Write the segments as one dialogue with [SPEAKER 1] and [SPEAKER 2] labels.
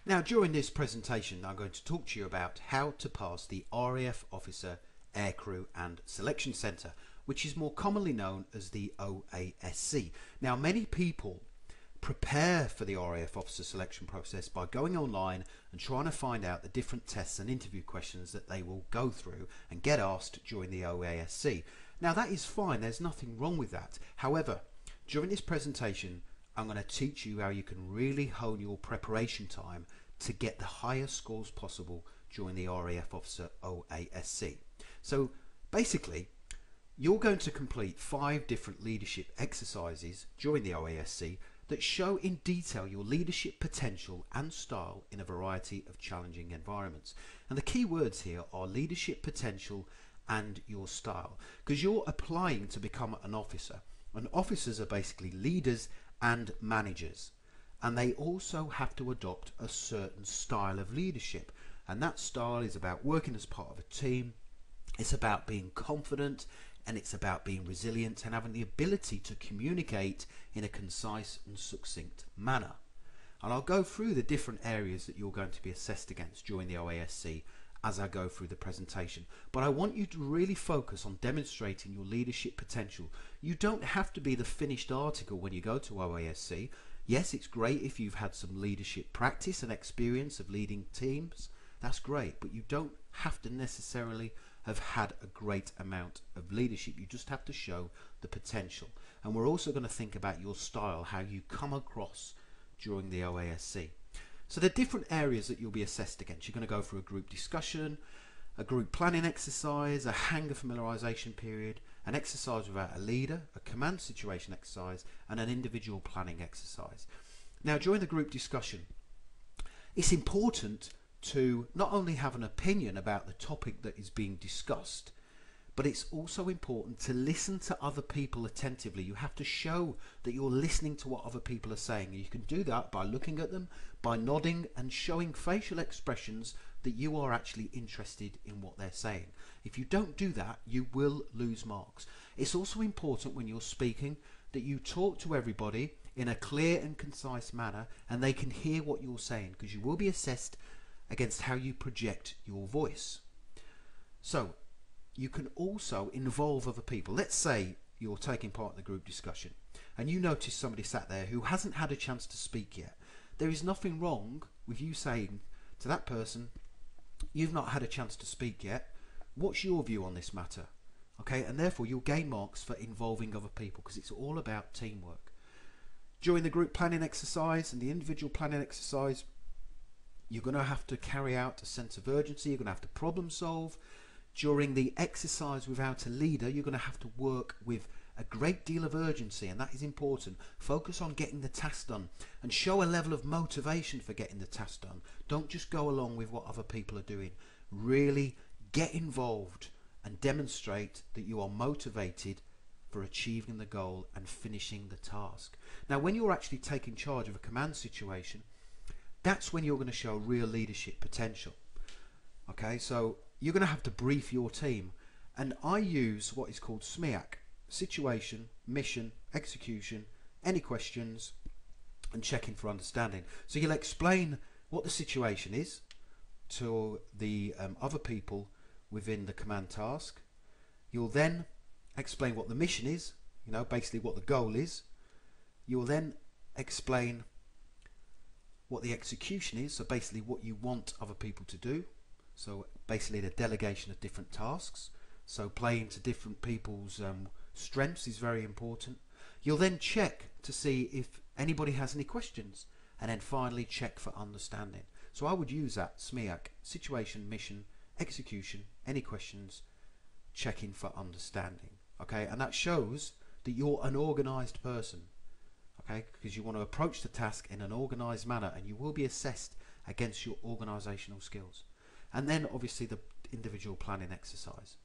[SPEAKER 1] Now, during this presentation, I'm going to talk to you about how to pass the RAF Officer Aircrew and Selection Centre, which is more commonly known as the OASC. Now, many people prepare for the RAF Officer selection process by going online and trying to find out the different tests and interview questions that they will go through and get asked during the OASC. Now, that is fine, there's nothing wrong with that. However, during this presentation, I'm going to teach you how you can really hone your preparation time to get the highest scores possible during the RAF Officer OASC. So basically, you're going to complete 5 different leadership exercises during the OASC that show in detail your leadership potential and style in a variety of challenging environments. And the key words here are leadership potential and your style, because you're applying to become an officer. And officers are basically leaders and managers, and they also have to adopt a certain style of leadership, and that style is about working as part of a team, it's about being confident, and it's about being resilient and having the ability to communicate in a concise and succinct manner. And I'll go through the different areas that you're going to be assessed against during the OASC as I go through the presentation, but I want you to really focus on demonstrating your leadership potential. You don't have to be the finished article when you go to OASC. Yes, it's great if you've had some leadership practice and experience of leading teams, that's great, but you don't have to necessarily have had a great amount of leadership. You just have to show the potential. And we're also going to think about your style, how you come across during the OASC. So the different areas that you'll be assessed against, you're going to go through a group discussion, a group planning exercise, a hangar familiarisation period, an exercise without a leader, a command situation exercise, and an individual planning exercise. Now, during the group discussion, it's important to not only have an opinion about the topic that is being discussed, but it's also important to listen to other people attentively. You have to show that you're listening to what other people are saying. And you can do that by looking at them, by nodding and showing facial expressions that you are actually interested in what they're saying. If you don't do that, you will lose marks. It's also important when you're speaking that you talk to everybody in a clear and concise manner and they can hear what you're saying, because you will be assessed against how you project your voice. So you can also involve other people. Let's say you're taking part in the group discussion and you notice somebody sat there who hasn't had a chance to speak yet. There is nothing wrong with you saying to that person, you've not had a chance to speak yet, what's your view on this matter? Okay, and therefore you'll gain marks for involving other people, because it's all about teamwork. During the group planning exercise and the individual planning exercise, you're going to have to carry out a sense of urgency, you're going to have to problem solve. During the exercise without a leader, you're going to have to work with a great deal of urgency, and that is important. Focus on getting the task done and show a level of motivation for getting the task done. Don't just go along with what other people are doing. Really get involved and demonstrate that you are motivated for achieving the goal and finishing the task. Now, when you're actually taking charge of a command situation, that's when you're going to show real leadership potential. Okay, so you're going to have to brief your team, and I use what is called SMEAC: situation, mission, execution, any questions, and checking for understanding. So you'll explain what the situation is to the other people within the command task. You'll then explain what the mission is, basically what the goal is. You'll then explain what the execution is, so basically what you want other people to do. So basically the delegation of different tasks. So playing to different people's strengths is very important. You'll then check to see if anybody has any questions, and then finally check for understanding. So I would use that SMEAC: situation, mission, execution, any questions, checking for understanding. Okay, and that shows that you're an organized person. Okay, because you want to approach the task in an organized manner, and you will be assessed against your organizational skills. And then obviously the individual planning exercise.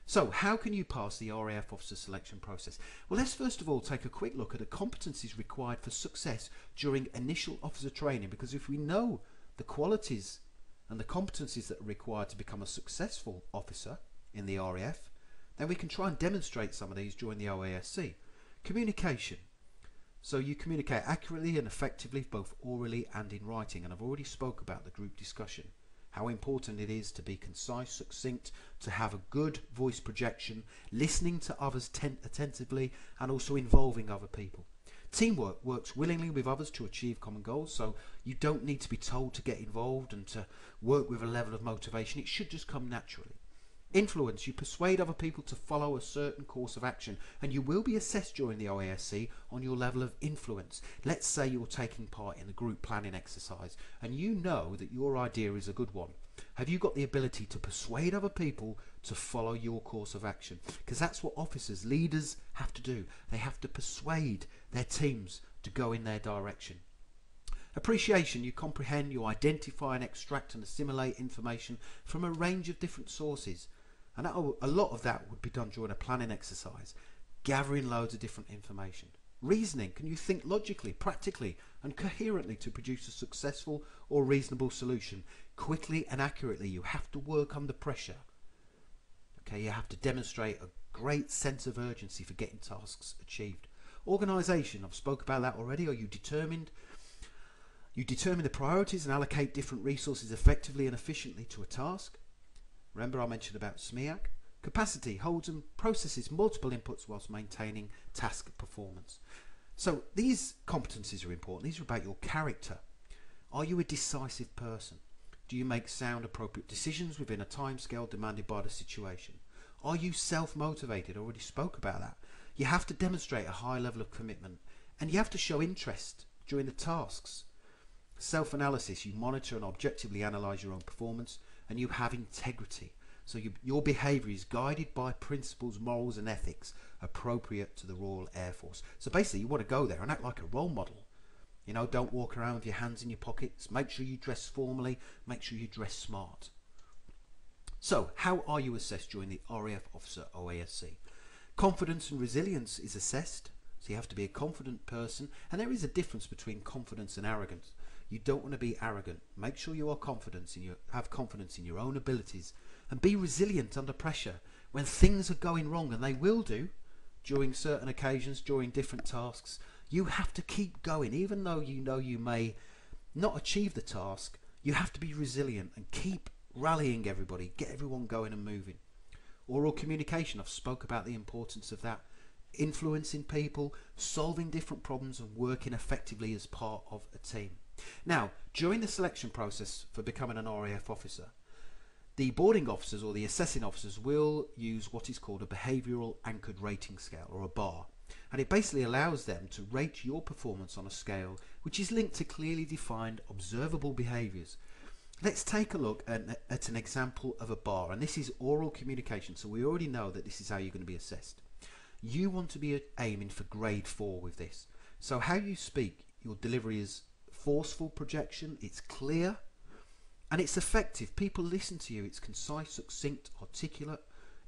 [SPEAKER 1] So how can you pass the RAF officer selection process? Well, let's first of all take a quick look at the competencies required for success during initial officer training, because if we know the qualities and the competencies that are required to become a successful officer in the RAF, then we can try and demonstrate some of these during the OASC. Communication. So you communicate accurately and effectively, both orally and in writing. And I've already spoke about the group discussion, how important it is to be concise, succinct, to have a good voice projection, listening to others attentively, and also involving other people. Teamwork works willingly with others to achieve common goals, so you don't need to be told to get involved and to work with a level of motivation. It should just come naturally. Influence, you persuade other people to follow a certain course of action, and you will be assessed during the OASC on your level of influence. Let's say you're taking part in the group planning exercise and you know that your idea is a good one. Have you got the ability to persuade other people to follow your course of action? Because that's what officers, leaders have to do. They have to persuade their teams to go in their direction. Appreciation, you comprehend, you identify and extract and assimilate information from a range of different sources. And a lot of that would be done during a planning exercise, gathering loads of different information. Reasoning, can you think logically, practically and coherently to produce a successful or reasonable solution? Quickly and accurately, you have to work under pressure. Okay, you have to demonstrate a great sense of urgency for getting tasks achieved. Organisation, I've spoke about that already. Are you determined? You determine the priorities and allocate different resources effectively and efficiently to a task. Remember I mentioned about SMEAC. Capacity holds and processes multiple inputs whilst maintaining task performance. So these competencies are important. These are about your character. Are you a decisive person? Do you make sound, appropriate decisions within a timescale demanded by the situation? Are you self-motivated? I already spoke about that. You have to demonstrate a high level of commitment, and you have to show interest during the tasks. Self-analysis, you monitor and objectively analyse your own performance, and you have integrity. So your behaviour is guided by principles, morals and ethics appropriate to the Royal Air Force. So basically you want to go there and act like a role model. You know, don't walk around with your hands in your pockets. Make sure you dress formally. Make sure you dress smart. So how are you assessed during the RAF Officer OASC? Confidence and resilience is assessed. So you have to be a confident person, and there is a difference between confidence and arrogance. You don't want to be arrogant. Make sure you are have confidence in your own abilities, and be resilient under pressure when things are going wrong, and they will do during certain occasions, during different tasks. You have to keep going, even though you know you may not achieve the task. You have to be resilient and keep rallying everybody, get everyone going and moving. Oral communication, I've spoke about the importance of that. Influencing people, solving different problems and working effectively as part of a team. Now, during the selection process for becoming an RAF officer, the boarding officers or the assessing officers will use what is called a behavioural anchored rating scale, or a BAR, and it basically allows them to rate your performance on a scale which is linked to clearly defined observable behaviours. Let's take a look at an example of a BAR, and this is oral communication, so we already know that this is how you're going to be assessed. You want to be aiming for grade 4 with this. So how you speak, your delivery is forceful projection, it's clear, and it's effective. People listen to you. It's concise, succinct, articulate,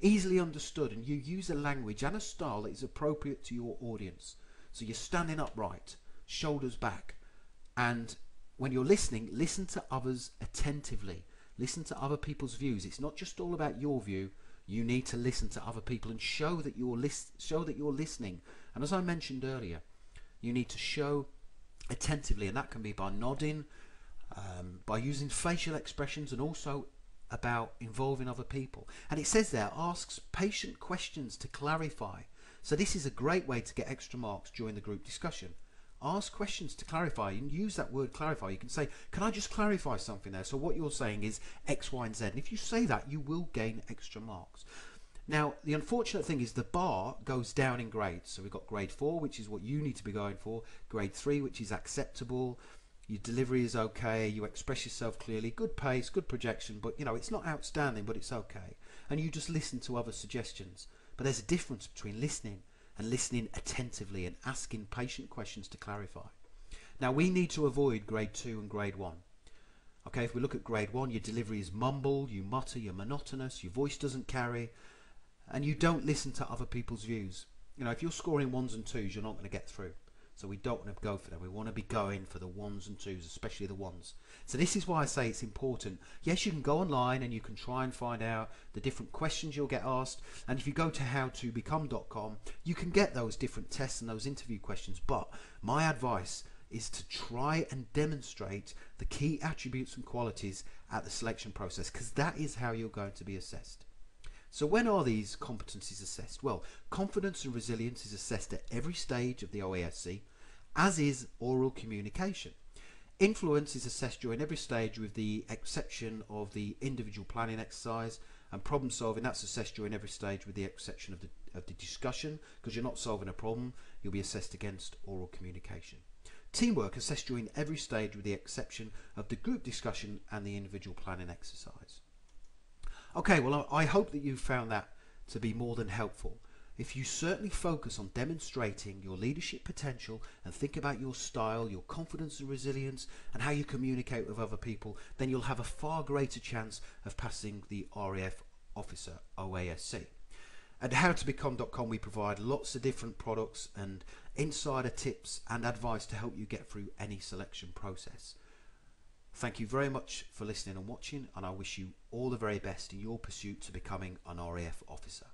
[SPEAKER 1] easily understood, and you use a language and a style that is appropriate to your audience. So you're standing upright, shoulders back, and when you're listening, listen to others attentively. Listen to other people's views. It's not just all about your view. You need to listen to other people and show that you're listening. And as I mentioned earlier, you need to show attentively, and that can be by nodding, by using facial expressions, and also about involving other people. And it says there, asks patient questions to clarify. So this is a great way to get extra marks during the group discussion. Ask questions to clarify, and use that word clarify. You can say, can I just clarify something there? So what you're saying is X, Y and Z, and if you say that, you will gain extra marks. Now the unfortunate thing is the bar goes down in grades. So we've got grade 4, which is what you need to be going for, grade 3, which is acceptable, your delivery is okay, you express yourself clearly, good pace, good projection, but you know, it's not outstanding, but it's okay, and you just listen to other suggestions. But there's a difference between listening and listening attentively and asking patient questions to clarify. Now we need to avoid grade 2 and grade 1. Okay, if we look at grade 1, your delivery is mumbled, you mutter, you're monotonous, your voice doesn't carry, and you don't listen to other people's views. You know, if you're scoring 1s and 2s, you're not going to get through. So we don't want to go for them. We want to be going for the ones and twos, especially the ones. So this is why I say it's important. Yes, you can go online and you can try and find out the different questions you'll get asked. And if you go to howtobecome.com, you can get those different tests and those interview questions. But my advice is to try and demonstrate the key attributes and qualities at the selection process, because that is how you're going to be assessed. So when are these competencies assessed? Well, confidence and resilience is assessed at every stage of the OASC, as is oral communication. Influence is assessed during every stage with the exception of the individual planning exercise, and problem solving, that's assessed during every stage with the exception of the discussion, because you're not solving a problem, you'll be assessed against oral communication. Teamwork assessed during every stage with the exception of the group discussion and the individual planning exercise. Okay, well, I hope that you found that to be more than helpful. If you certainly focus on demonstrating your leadership potential and think about your style, your confidence and resilience, and how you communicate with other people, then you'll have a far greater chance of passing the RAF officer OASC. At howtobecome.com we provide lots of different products and insider tips and advice to help you get through any selection process. Thank you very much for listening and watching, and I wish you all the very best in your pursuit to becoming an RAF officer.